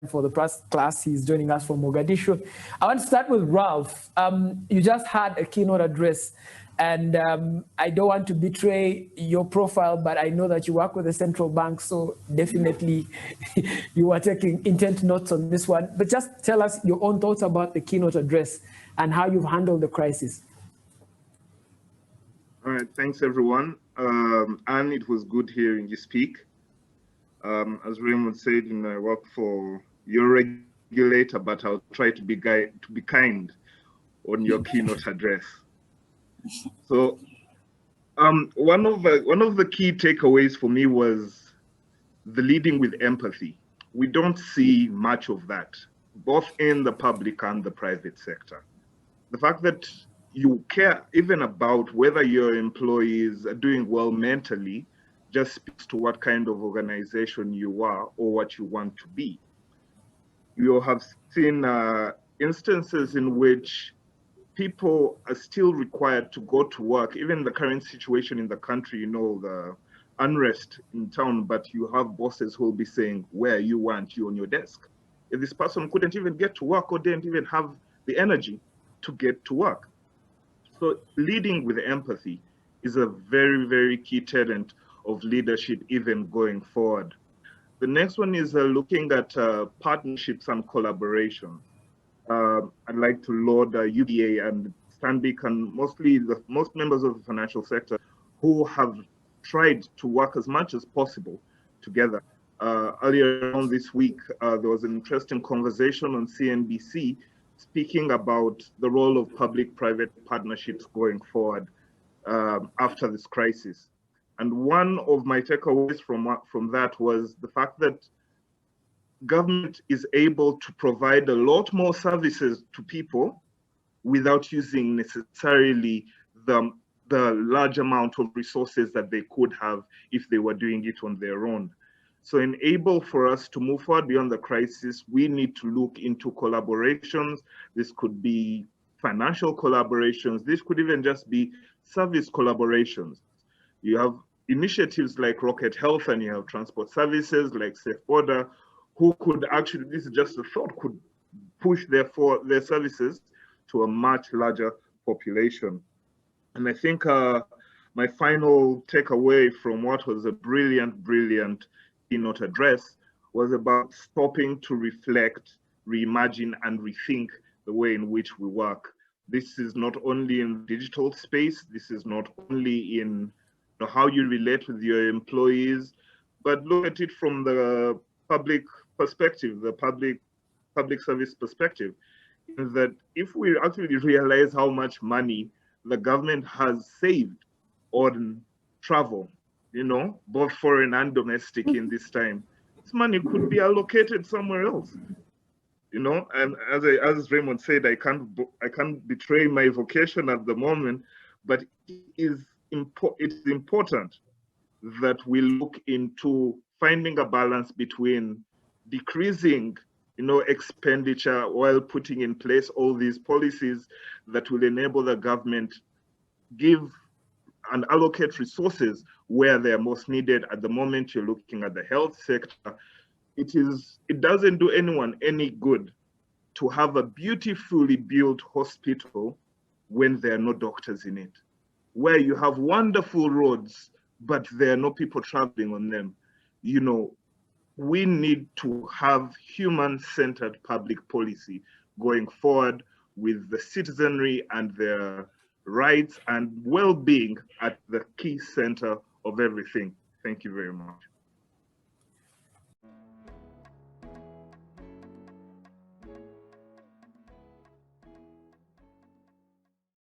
for the press class. He's joining us from Mogadishu. I want to start with Ralph. You just had a keynote address, and I don't want to betray your profile, but I know that you work with the central bank, so definitely you are taking intent notes on this one. But just tell us your own thoughts about the keynote address and how you've handled the crisis. All right, thanks everyone. And it was good hearing you speak. As Raymond said, I work for your regulator, but I'll try to be kind on your keynote address. So, one of the key takeaways for me was the leading with empathy. We don't see much of that, both in the public and the private sector. The fact that you care even about whether your employees are doing well mentally just speaks to what kind of organization you are or what you want to be. You have seen instances in which people are still required to go to work, even the current situation in the country, the unrest in town, but you have bosses who will be saying, where you want you on your desk. If this person couldn't even get to work or didn't even have the energy to get to work. So leading with empathy is a very, very key tenet of leadership, even going forward. The next one is looking at partnerships and collaborations. I'd like to laud UBA and Stanbic and most members of the financial sector who have tried to work as much as possible together. Earlier on this week, there was an interesting conversation on CNBC speaking about the role of public-private partnerships going forward after this crisis. And one of my takeaways from that was the fact that government is able to provide a lot more services to people without using necessarily the large amount of resources that they could have if they were doing it on their own. So enable for us to move forward beyond the crisis, we need to look into collaborations. This could be financial collaborations. This could even just be service collaborations. You have initiatives like Rocket Health and you have transport services like Safe Border, who could actually, this is just a thought, could push their services to a much larger population. And I think my final takeaway from what was a brilliant keynote address was about stopping to reflect, reimagine, and rethink the way in which we work. This is not only in digital space, this is not only in how you relate with your employees, but look at it from the public perspective, the public service perspective, is that if we actually realize how much money the government has saved on travel, both foreign and domestic in this time, this money could be allocated somewhere else. And as Raymond said, I can't betray my vocation at the moment, but it is important that we look into finding a balance between decreasing expenditure while putting in place all these policies that will enable the government give and allocate resources where they are most needed. At the moment, you're looking at the health sector. It doesn't do anyone any good to have a beautifully built hospital when there are no doctors in it, where you have wonderful roads, but there are no people traveling on them. We need to have human-centered public policy going forward with the citizenry and their rights and well-being at the key center of everything. Thank you very much.